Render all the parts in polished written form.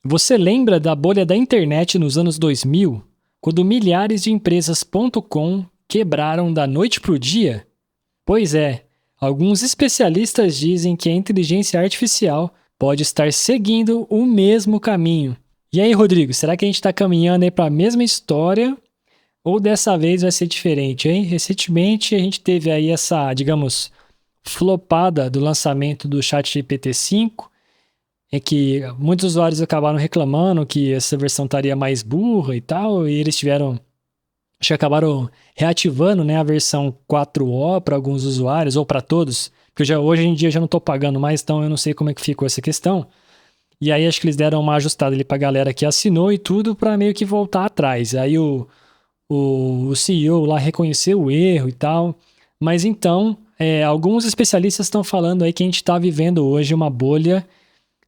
Você lembra da bolha da internet nos anos 2000, quando milhares de empresas .com quebraram da noite para o dia? Pois é, alguns especialistas dizem que a inteligência artificial pode estar seguindo o mesmo caminho. E aí, Rodrigo, será que a gente está caminhando para a mesma história ou dessa vez vai ser diferente, hein? Recentemente a gente teve aí essa, digamos, flopada do lançamento do ChatGPT 5, é que muitos usuários acabaram reclamando que essa versão estaria mais burra e tal, e eles tiveram, acho que acabaram reativando, né, a versão 4O para alguns usuários, ou para todos, porque hoje em dia eu já não estou pagando mais, então eu não sei como é que ficou essa questão. E aí acho que eles deram uma ajustada ali para a galera que assinou e tudo para meio que voltar atrás. Aí o CEO lá reconheceu o erro e tal, mas então alguns especialistas estão falando aí que a gente está vivendo hoje uma bolha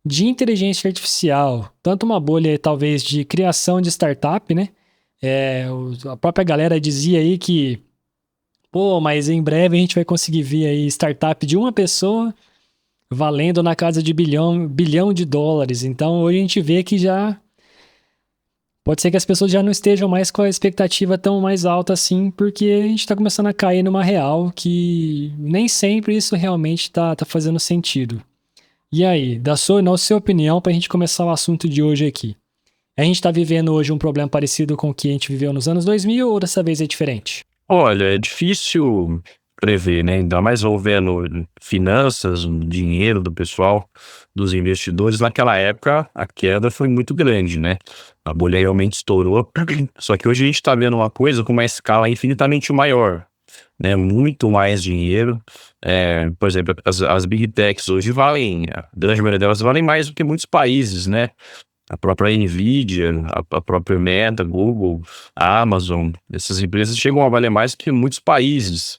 de inteligência artificial, tanto uma bolha talvez de criação de startup, né? A própria galera dizia aí que, pô, mas em breve a gente vai conseguir ver aí startup de uma pessoa valendo na casa de bilhão de dólares. Então hoje a gente vê que já pode ser que as pessoas já não estejam mais com a expectativa tão mais alta assim, porque a gente está começando a cair numa real que nem sempre isso realmente tá fazendo sentido. E aí, na sua opinião, para a gente começar o assunto de hoje aqui, a gente está vivendo hoje um problema parecido com o que a gente viveu nos anos 2000 ou dessa vez é diferente? Olha, é difícil prever, né? Ainda mais envolvendo finanças, o dinheiro do pessoal, dos investidores. Naquela época, a queda foi muito grande, né? A bolha realmente estourou. Só que hoje a gente está vendo uma coisa com uma escala infinitamente maior, né? Muito mais dinheiro. Por exemplo, as Big Techs hoje valem, a grande maioria delas valem mais do que muitos países, né? A própria Nvidia, a própria Meta, Google, a Amazon, essas empresas chegam a valer mais que muitos países.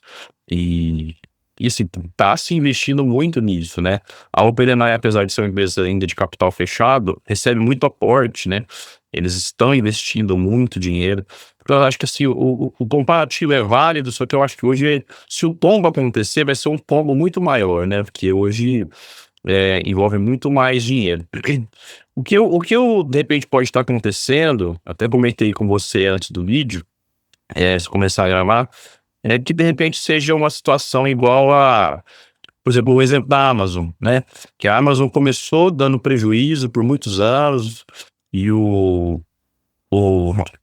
E, e assim, tá se investindo muito nisso, né? A OpenAI, apesar de ser uma empresa ainda de capital fechado, recebe muito aporte, né? Eles estão investindo muito dinheiro. Então, eu acho que assim, o comparativo é válido, só que eu acho que hoje, se o tombo acontecer, vai ser um tombo muito maior, né? Porque hoje envolve muito mais dinheiro. O que eu, de repente, pode estar acontecendo, até comentei com você antes do vídeo, se começar a gravar, é que, de repente, seja uma situação igual a, por exemplo, o exemplo da Amazon, né? Que a Amazon começou dando prejuízo por muitos anos e o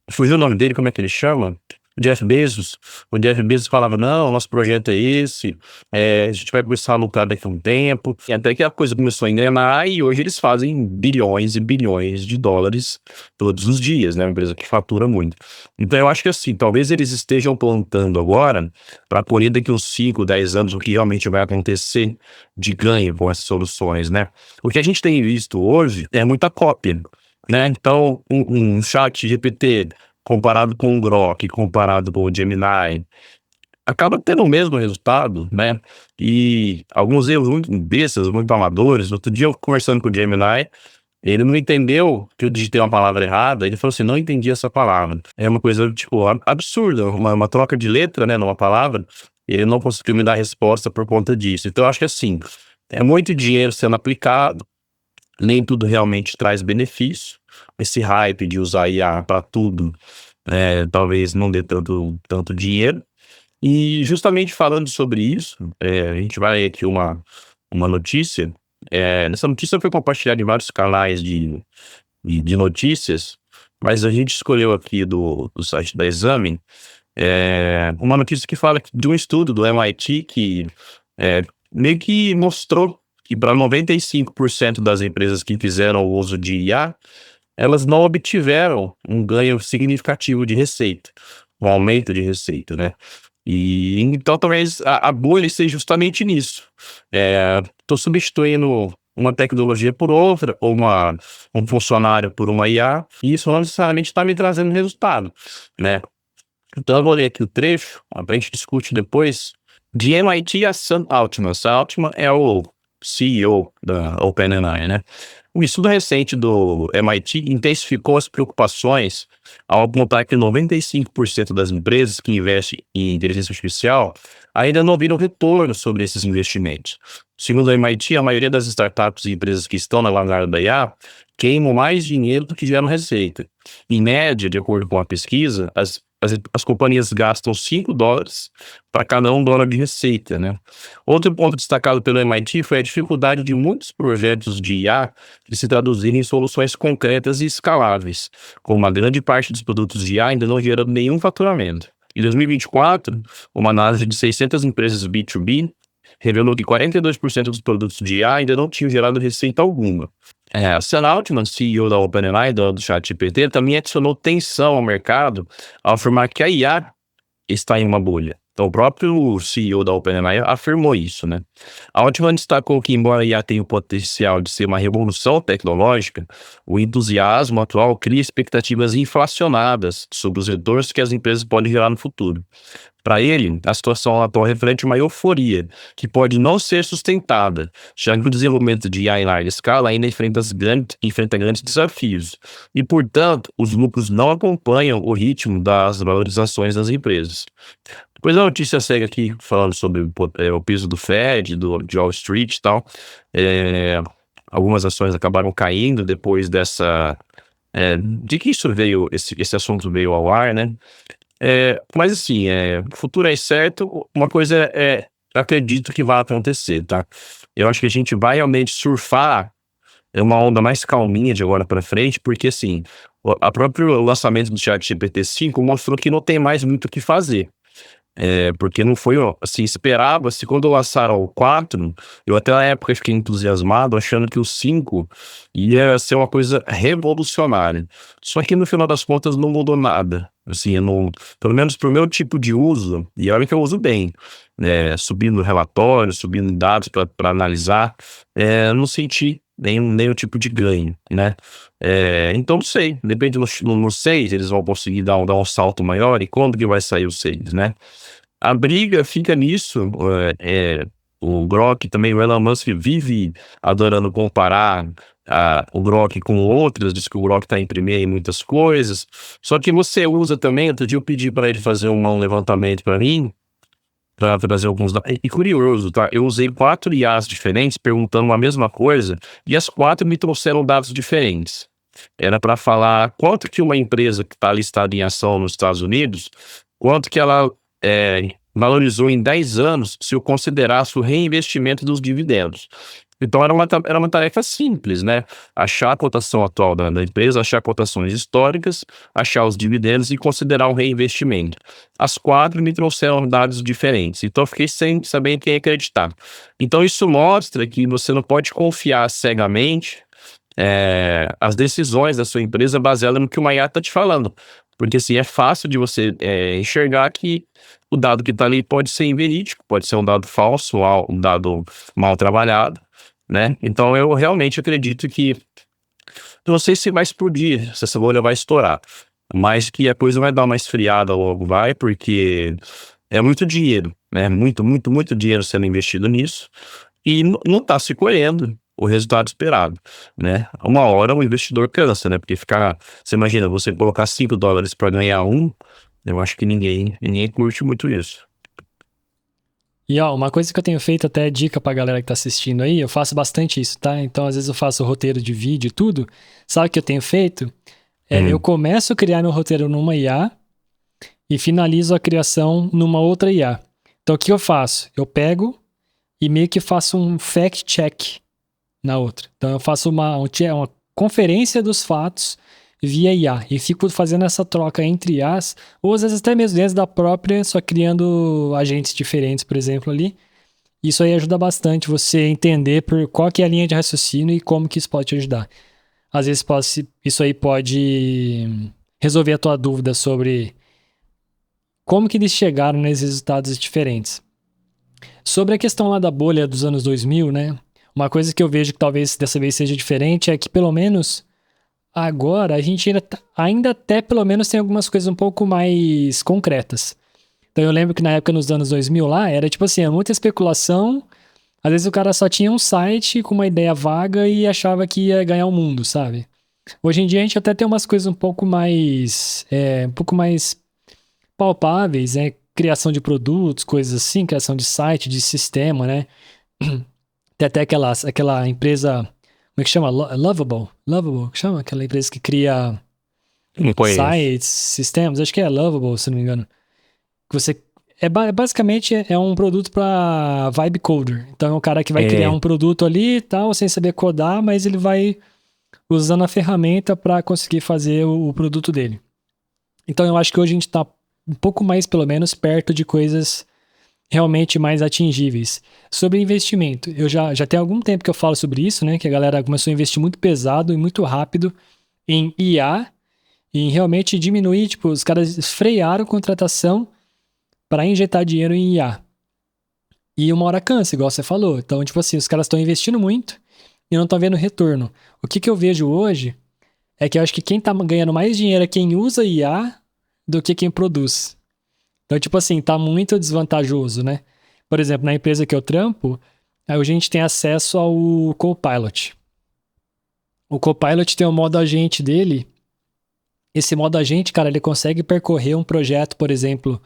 fugiu o nome dele, como é que ele chama? Jeff Bezos. O Jeff Bezos falava: não, nosso projeto é esse, a gente vai começar a lucrar daqui a um tempo. E até que a coisa começou a engrenar e hoje eles fazem bilhões e bilhões de dólares todos os dias, né? Uma empresa que fatura muito. Então eu acho que assim, talvez eles estejam plantando agora para colher daqui uns 5, 10 anos o que realmente vai acontecer de ganho com essas soluções, né? O que a gente tem visto hoje é muita cópia, né? Então, um chat GPT comparado com o Grok, comparado com o Gemini, acaba tendo o mesmo resultado, né? E alguns erros muito bestas, muito amadores. Outro dia, eu conversando com o Gemini, ele não entendeu que eu digitei uma palavra errada. Ele falou assim: não entendi essa palavra. É uma coisa, tipo, absurda, uma troca de letra, né, numa palavra. Ele não conseguiu me dar resposta por conta disso. Então, eu acho que assim, é muito dinheiro sendo aplicado, nem tudo realmente traz benefício. Esse hype de usar IA para tudo, talvez não dê tanto dinheiro. E justamente falando sobre isso, a gente vai aqui uma notícia. Nessa notícia foi compartilhada em vários canais de notícias, mas a gente escolheu aqui do site da Exame, uma notícia que fala de um estudo do MIT que meio que mostrou que para 95% das empresas que fizeram o uso de IA, elas não obtiveram um ganho significativo de receita, um aumento de receita, né? E então talvez a bolha seja justamente nisso. Estou substituindo uma tecnologia por outra, ou um funcionário por uma IA, e isso não necessariamente está me trazendo resultado, né? Então eu vou ler aqui o trecho, a gente discute depois, de MIT a Sam Altman. Sam Altman é o CEO da OpenAI, né? Um estudo recente do MIT intensificou as preocupações ao apontar que 95% das empresas que investem em inteligência artificial ainda não viram retorno sobre esses investimentos. Segundo o MIT, a maioria das startups e empresas que estão na vanguarda da IA queimam mais dinheiro do que geram receita. Em média, de acordo com a pesquisa, as companhias gastam $5 para cada $1 de receita, né? Outro ponto destacado pelo MIT foi a dificuldade de muitos projetos de IA de se traduzirem em soluções concretas e escaláveis, com uma grande parte dos produtos de IA ainda não gerando nenhum faturamento. Em 2024, uma análise de 600 empresas B2B revelou que 42% dos produtos de IA ainda não tinham gerado receita alguma. Sam Altman, CEO da OpenAI, do ChatGPT, também adicionou tensão ao mercado ao afirmar que a IA está em uma bolha. Então, o próprio CEO da OpenAI afirmou isso, né? A Altman destacou que, embora a IA tenha o potencial de ser uma revolução tecnológica, o entusiasmo atual cria expectativas inflacionadas sobre os retornos que as empresas podem gerar no futuro. Para ele, a situação atual reflete uma euforia que pode não ser sustentada, já que o desenvolvimento de IA em larga escala ainda enfrenta grandes desafios e, portanto, os lucros não acompanham o ritmo das valorizações das empresas. Depois a notícia segue aqui falando sobre o piso do Fed, de Wall Street e tal. Algumas ações acabaram caindo depois de que esse assunto veio ao ar, né? Mas assim, o futuro é incerto. Uma coisa acredito que vai acontecer, tá? Eu acho que a gente vai realmente surfar uma onda mais calminha de agora para frente, porque assim, o próprio lançamento do ChatGPT-5 mostrou que não tem mais muito o que fazer. Porque não foi, assim, esperava-se, quando lançaram o 4, eu até na época fiquei entusiasmado, achando que o 5 ia ser uma coisa revolucionária. Só que no final das contas não mudou nada. Assim, pelo menos pro meu tipo de uso, e olha que eu uso bem, subindo relatórios, subindo dados para analisar, não senti nenhum tipo de ganho, né? Então não sei, depende no 6, eles vão conseguir dar um salto maior, e quando que vai sair o 6, né? A briga fica nisso. O Grok também, o Elon Musk vive adorando comparar o Grok com outras, diz que o Grok está em primeiro em muitas coisas, só que você usa também. Outro dia eu pedi para ele fazer um levantamento para mim, para trazer alguns dados. E curioso, tá? Eu usei 4 IAs diferentes perguntando a mesma coisa, e as 4 me trouxeram dados diferentes. Era para falar quanto que uma empresa que está listada em ação nos Estados Unidos, quanto que ela valorizou em 10 anos se eu considerasse o reinvestimento dos dividendos. Então era uma tarefa simples, né? Achar a cotação atual da empresa, achar cotações históricas, achar os dividendos e considerar um reinvestimento. As 4 me trouxeram dados diferentes, então eu fiquei sem saber em quem acreditar. Então isso mostra que você não pode confiar cegamente as decisões da sua empresa baseadas no que o IA está te falando. Porque assim, é fácil de você enxergar que o dado que está ali pode ser inverídico, pode ser um dado falso, um dado mal trabalhado, né? Então eu realmente acredito que, não sei se vai explodir, se essa bolha vai estourar, mas que a coisa vai dar uma esfriada logo, porque é muito dinheiro, né? Muito, muito, muito dinheiro sendo investido nisso, e não está se colhendo o resultado esperado, né? Uma hora o investidor cansa, né? Porque você imagina, você colocar $5 para ganhar eu acho que ninguém curte muito isso. E uma coisa que eu tenho feito, até dica pra galera que tá assistindo aí, eu faço bastante isso, tá? Então, às vezes eu faço roteiro de vídeo e tudo. Sabe o que eu tenho feito? Eu começo a criar meu roteiro numa IA e finalizo a criação numa outra IA. Então, o que eu faço? Eu pego e meio que faço um fact-check na outra. Então, eu faço uma conferência dos fatos via IA e fico fazendo essa troca entre IAs, ou às vezes até mesmo dentro da própria, só criando agentes diferentes, por exemplo, ali. Isso aí ajuda bastante você entender por qual que é a linha de raciocínio e como que isso pode te ajudar. Às vezes isso aí pode resolver a tua dúvida sobre como que eles chegaram nesses resultados diferentes. Sobre a questão lá da bolha dos anos 2000, né? Uma coisa que eu vejo que talvez dessa vez seja diferente é que pelo menos agora a gente ainda até pelo menos tem algumas coisas um pouco mais concretas. Então eu lembro que na época nos anos 2000 lá era tipo assim, muita especulação, Às vezes o cara só tinha um site com uma ideia vaga e achava que ia ganhar o mundo, sabe? Hoje em dia a gente até tem umas coisas um pouco mais palpáveis, né? Criação de produtos, coisas assim, criação de site, de sistema, né? Tem até aquela empresa, como é que chama? Lovable, que chama? Aquela empresa que cria Não conheço. sites, sistemas, acho que é Lovable, se não me engano. Que você basicamente é um produto para vibe coder. Então é um cara que vai criar É, um produto ali e tal, sem saber codar, mas ele vai usando a ferramenta para conseguir fazer o produto dele. Então eu acho que hoje a gente está um pouco mais, pelo menos, perto de coisas realmente mais atingíveis. Sobre investimento, eu já tem algum tempo que eu falo sobre isso, né? Que a galera começou a investir muito pesado e muito rápido em IA, em realmente diminuir, tipo, os caras frearam a contratação para injetar dinheiro em IA. E uma hora cansa, igual você falou. Então, tipo assim, os caras estão investindo muito e não estão vendo retorno. O que eu vejo hoje é que eu acho que quem tá ganhando mais dinheiro é quem usa IA do que quem produz. Então, tipo assim, tá muito desvantajoso, né? Por exemplo, na empresa que eu trampo, a gente tem acesso ao Copilot. O Copilot tem o modo agente dele. Esse modo agente, cara, ele consegue percorrer um projeto, por exemplo,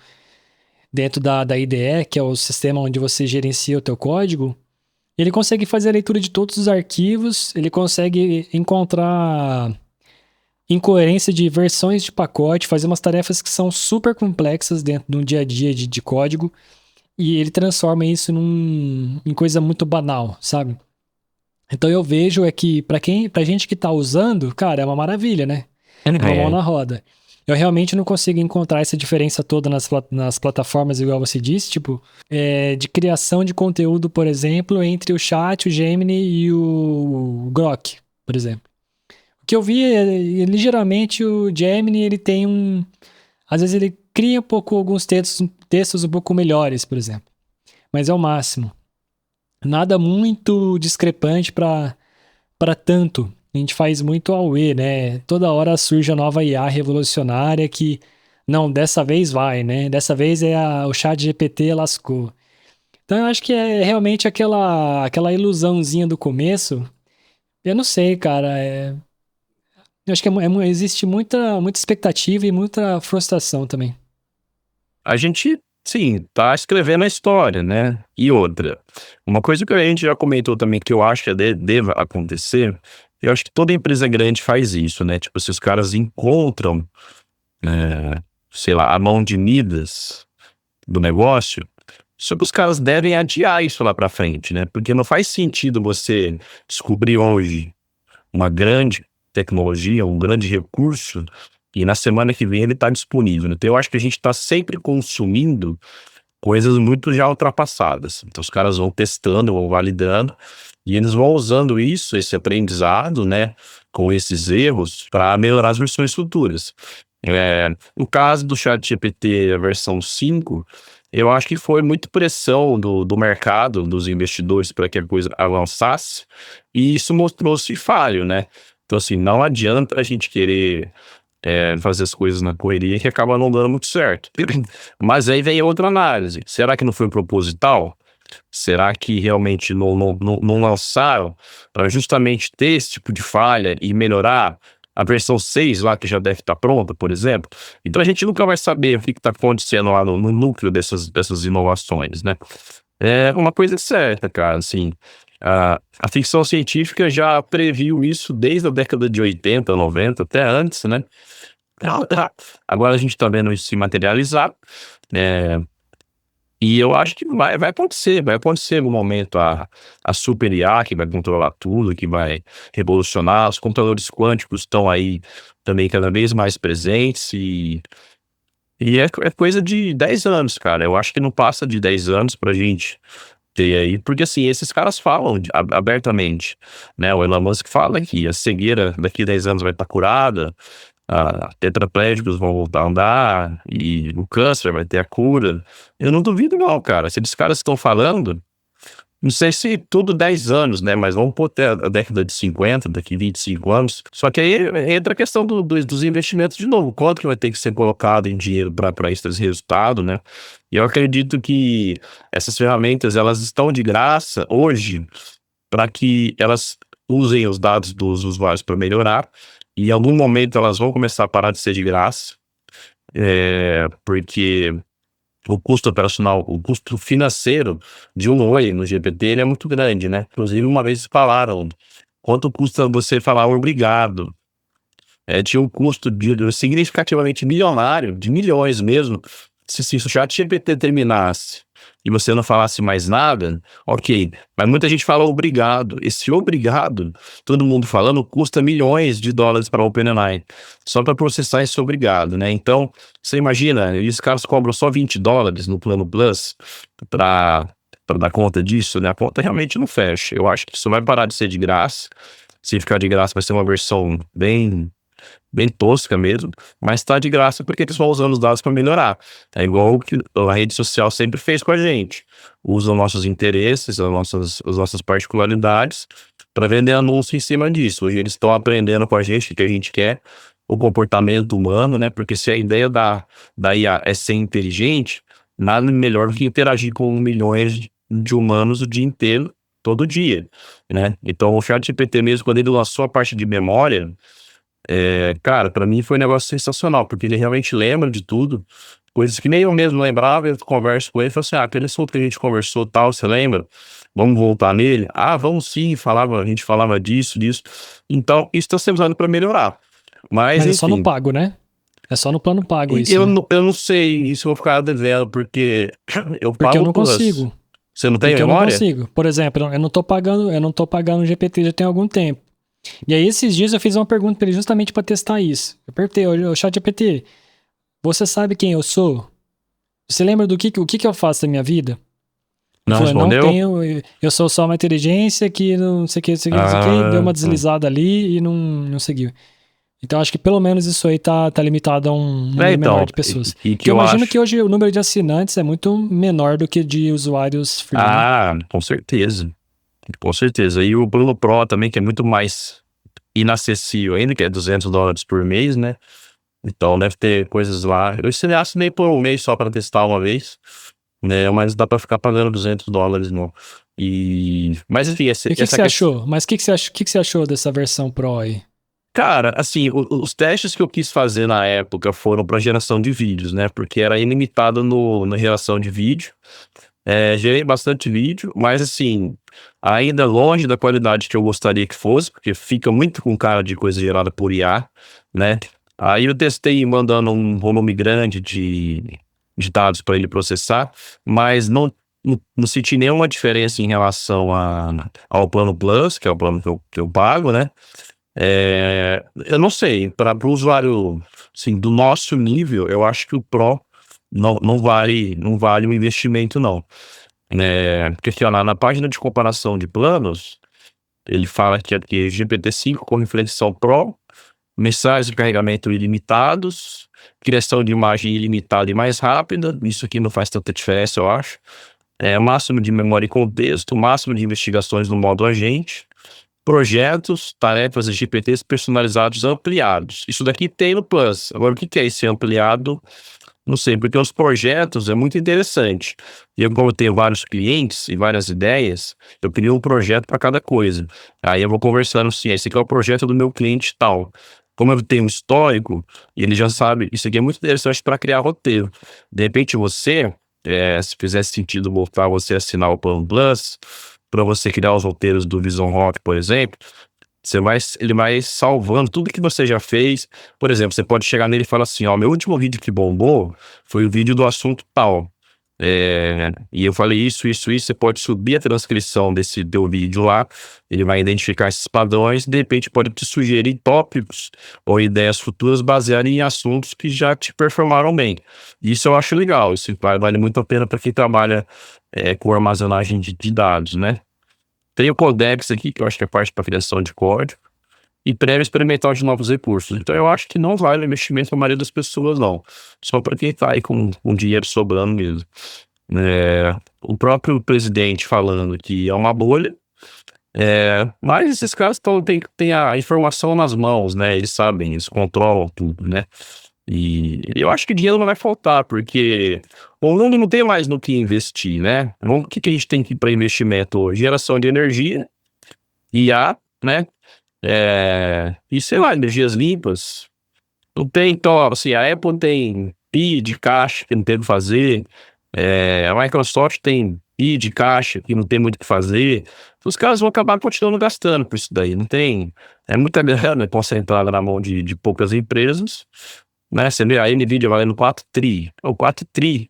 dentro da IDE, que é o sistema onde você gerencia o teu código. Ele consegue fazer a leitura de todos os arquivos, ele consegue encontrar incoerência de versões de pacote, fazer umas tarefas que são super complexas dentro do dia a dia de código, e ele transforma isso em coisa muito banal, sabe? Então eu vejo é que pra gente que tá usando, cara, é uma maravilha, né? É uma mão é. na roda. Eu realmente não consigo encontrar essa diferença toda nas plataformas, igual você disse, tipo, de criação de conteúdo, por exemplo, entre o Chat, o Gemini e o Grok, por exemplo. O que eu vi ligeiramente o Gemini, ele tem às vezes ele cria um pouco alguns textos um pouco melhores, por exemplo. Mas é o máximo. Nada muito discrepante para tanto. A gente faz muito auê, né? Toda hora surge a nova IA revolucionária que, não, dessa vez vai, né? Dessa vez o chat GPT lascou. Então eu acho que é realmente aquela ilusãozinha do começo. Eu não sei, cara. Eu acho que existe muita expectativa e muita frustração também. A gente, sim, tá escrevendo a história, né? E outra, uma coisa que a gente já comentou também que eu acho que deva acontecer, eu acho que toda empresa grande faz isso, né? Tipo, se os caras encontram, eh, sei lá, a mão de Midas do negócio, só que os caras devem adiar isso lá pra frente, né? Porque não faz sentido você descobrir hoje uma grande tecnologia, um grande recurso, e na semana que vem ele está disponível. Então eu acho que a gente está sempre consumindo coisas muito já ultrapassadas. Então os caras vão testando, vão validando, e eles vão usando isso, esse aprendizado, né, com esses erros, para melhorar as versões futuras. No caso do ChatGPT, a versão 5, eu acho que foi muito pressão do mercado, dos investidores, para que a coisa avançasse, e isso mostrou-se falho, né? Então, assim, não adianta a gente querer fazer as coisas na correria que acaba não dando muito certo. Mas aí vem outra análise. Será que não foi proposital? Será que realmente não lançaram para justamente ter esse tipo de falha e melhorar a versão 6 lá, que já deve estar pronta, por exemplo? Então a gente nunca vai saber o que está acontecendo lá no núcleo dessas inovações, né? É uma coisa certa, cara, assim, a ficção científica já previu isso desde a década de 80, 90, até antes, né? Agora a gente tá vendo isso se materializar, né? E eu acho que vai acontecer no momento a super IA que vai controlar tudo, que vai revolucionar. Os computadores quânticos estão aí também cada vez mais presentes e é coisa de 10 anos, cara. Eu acho que não passa de 10 anos pra gente ter aí, porque assim, esses caras falam abertamente, né? O Elon Musk fala que a cegueira daqui a 10 anos vai estar curada, tetraplégicos vão voltar a andar e o câncer vai ter a cura. Eu não duvido não, cara. Se esses caras estão falando, Não sei se tudo 10 anos, né? Mas vamos pôr até a década de 50, daqui 25 anos. Só que aí entra a questão dos investimentos de novo. Quanto que vai ter que ser colocado em dinheiro para isso esse resultado, né? E eu acredito que essas ferramentas, elas estão de graça hoje para que elas usem os dados dos usuários para melhorar. E em algum momento elas vão começar a parar de ser de graça. Porque o custo operacional, o custo financeiro de um Oi no GPT, ele é muito grande, né? Inclusive, uma vez falaram quanto custa você falar obrigado. Tinha um custo significativamente milionário, de milhões mesmo. Se o chat GPT terminasse e você não falasse mais nada, ok. Mas muita gente fala obrigado. Esse obrigado, todo mundo falando, custa milhões de dólares para a OpenAI. Só para processar esse obrigado, né? Então, você imagina, e os caras cobram só $20 no plano Plus para dar conta disso, né? A conta realmente não fecha. Eu acho que isso vai parar de ser de graça. Se ficar de graça, vai ser uma versão bem tosca mesmo, mas tá de graça porque eles vão usando os dados para melhorar. É igual o que a rede social sempre fez com a gente. Usam nossos interesses, as nossas particularidades para vender anúncio em cima disso. Hoje eles estão aprendendo com a gente o que a gente quer, o comportamento humano, né? Porque se a ideia da IA é ser inteligente, nada melhor do que interagir com milhões de humanos o dia inteiro, todo dia, né? Então o ChatGPT mesmo, quando ele lançou a parte de memória, cara, pra mim foi um negócio sensacional, porque ele realmente lembra de tudo, coisas que nem eu mesmo lembrava. Eu converso com ele e falo assim: aquele assunto que a gente conversou tal, você lembra? Vamos voltar nele? Ah, vamos sim, a gente falava disso. Então, isso está sendo usado para melhorar. Mas é só no enfim, pago, né? É só no plano pago isso, eu, né? não, eu não sei, isso eu vou ficar devendo, porque eu Porque eu pago não Plus. consigo. Você não tem Porque eu não memória? consigo. Por exemplo, eu não tô pagando o GPT já tem algum tempo. E aí, esses dias eu fiz uma pergunta pra ele justamente pra testar isso. Eu perguntei, ô ChatGPT, você sabe quem eu sou? Você lembra o que eu faço da minha vida? Ele Não falou, não respondeu? tenho, eu sou só uma inteligência que não sei o que, não sei o que, não sei o que, deu Ah, uma deslizada ali e não seguiu. Então, acho que pelo menos isso aí tá limitado a um número menor então, de pessoas. e Porque que eu eu imagino que acho. hoje o número de assinantes é muito menor do que de usuários free, né? Ah, com certeza. Com certeza. E o plano Pro também, que é muito mais inacessível ainda, que é $200 por mês, né? Então deve ter coisas lá. Eu assinei por um mês só para testar uma vez, né? Mas dá para ficar pagando $200, não. Mas enfim, E o que essa você questão. achou? Mas o que você achou dessa versão Pro aí? Cara, assim, os testes que eu quis fazer na época foram para geração de vídeos, né? Porque era ilimitado na geração de vídeo. Gerei bastante vídeo, mas assim, ainda longe da qualidade que eu gostaria que fosse, porque fica muito com cara de coisa gerada por IA, né? Aí eu testei mandando um volume grande de dados para ele processar, mas não senti nenhuma diferença em relação ao plano Plus, que é o plano que eu pago, né? Eu não sei, para o usuário, assim, do nosso nível, eu acho que o Pro não vale o investimento, não. Questionar na página de comparação de planos, ele fala que aqui GPT-5 com reflexão Pro, mensagens de carregamento ilimitados, criação de imagem ilimitada e mais rápida. Isso aqui não faz tanta diferença, eu acho. Máximo de memória e contexto, máximo de investigações no modo agente, projetos, tarefas e GPTs personalizados ampliados. Isso daqui tem no Plus. Agora, o que é esse ampliado? Não sei, porque os projetos é muito interessante. E eu, como eu tenho vários clientes e várias ideias, eu crio um projeto para cada coisa. Aí eu vou conversando assim: esse aqui é o projeto do meu cliente tal. Como eu tenho um histórico, e ele já sabe, isso aqui é muito interessante para criar roteiro. De repente você, se fizesse sentido voltar você assinar o Plano Plus, para você criar os roteiros do Vision Rock, por exemplo, ele vai salvando tudo que você já fez. Por exemplo, você pode chegar nele e falar assim: ó, meu último vídeo que bombou foi o vídeo do assunto tal. E eu falei isso. Você pode subir a transcrição desse teu vídeo lá, ele vai identificar esses padrões, de repente pode te sugerir tópicos ou ideias futuras baseadas em assuntos que já te performaram bem. Isso eu acho legal, isso vale muito a pena para quem trabalha com armazenagem de dados, né? Tem o Codex aqui, que eu acho que é parte para criação de código, e prévio experimental de novos recursos. Então eu acho que não vale o investimento para a maioria das pessoas, não. Só para quem está aí com dinheiro sobrando mesmo. O próprio presidente falando que é uma bolha, mas esses caras têm a informação nas mãos, né? Eles sabem, eles controlam tudo, né? E eu acho que dinheiro não vai faltar, porque o mundo não tem mais no que investir, né? O que a gente tem para investimento hoje? Geração de energia, IA, né? E sei lá, energias limpas. Não tem, então, assim, a Apple tem PI de caixa que não tem o que fazer, a Microsoft tem PI de caixa que não tem muito o que fazer. Os caras vão acabar continuando gastando com isso daí, não tem. É muita grana concentrada na mão de poucas empresas, né? Você vê a Nvidia valendo 4 tri, ou 4 tri,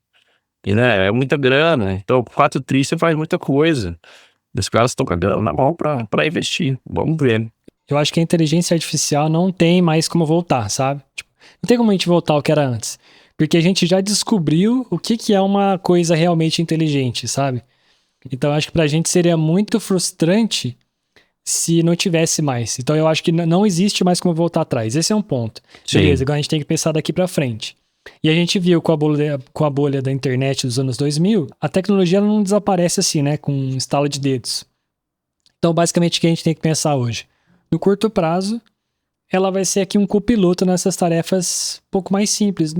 e, né? É muita grana, então 4 tri você faz muita coisa. Os caras estão com a grana na mão pra investir, vamos ver. Eu acho que a inteligência artificial não tem mais como voltar, sabe? Tipo, não tem como a gente voltar ao que era antes. Porque a gente já descobriu o que é uma coisa realmente inteligente, sabe? Então eu acho que pra gente seria muito frustrante se não tivesse mais. Então eu acho que não existe mais como voltar atrás. Esse é um ponto. Sim. Beleza, agora a gente tem que pensar daqui pra frente. E a gente viu com a bolha da internet dos anos 2000, a tecnologia ela não desaparece assim, né? Com um estalo de dedos. Então basicamente o que a gente tem que pensar hoje? No curto prazo, ela vai ser aqui um copiloto nessas tarefas um pouco mais simples.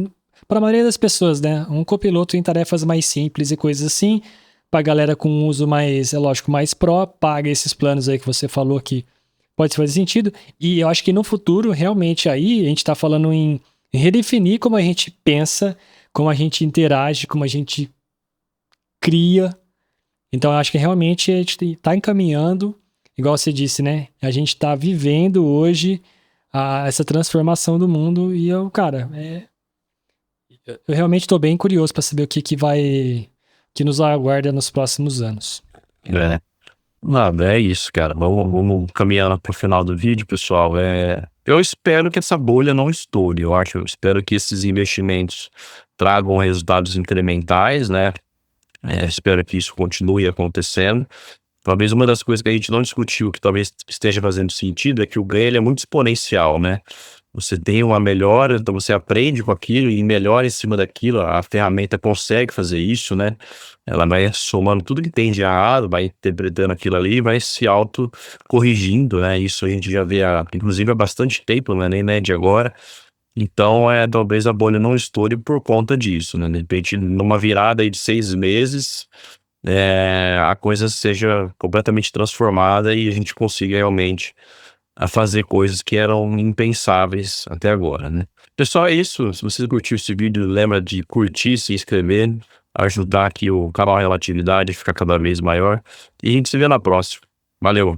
Para a maioria das pessoas, né? Um copiloto em tarefas mais simples e coisas assim. Para a galera com um uso mais, é lógico, mais pró, paga esses planos aí que você falou que pode fazer sentido. E eu acho que no futuro, realmente, aí a gente está falando em redefinir como a gente pensa, como a gente interage, como a gente cria. Então eu acho que realmente a gente está encaminhando, igual você disse, né? A gente está vivendo hoje essa transformação do mundo e eu realmente estou bem curioso para saber o que nos aguarda nos próximos anos. Nada, é isso, cara. Vamos caminhando pro final do vídeo, pessoal. Eu espero que essa bolha não estoure. Eu espero que esses investimentos tragam resultados incrementais, né? Espero que isso continue acontecendo. Talvez uma das coisas que a gente não discutiu, que talvez esteja fazendo sentido, é que o ganho ele é muito exponencial, né? Você tem uma melhora, então você aprende com aquilo e melhora em cima daquilo. A ferramenta consegue fazer isso, né? Ela vai somando tudo que tem de errado, vai interpretando aquilo ali e vai se auto-corrigindo, né? Isso a gente já vê, inclusive, há bastante tempo, não é nem de agora. Então, talvez a bolha não estoure por conta disso, né? De repente, numa virada aí de 6 meses, a coisa seja completamente transformada e a gente consiga realmente a fazer coisas que eram impensáveis até agora, né? Pessoal, é isso. Se você curtiu esse vídeo, lembra de curtir, se inscrever, ajudar aqui o canal Relatividade a ficar cada vez maior. E a gente se vê na próxima. Valeu!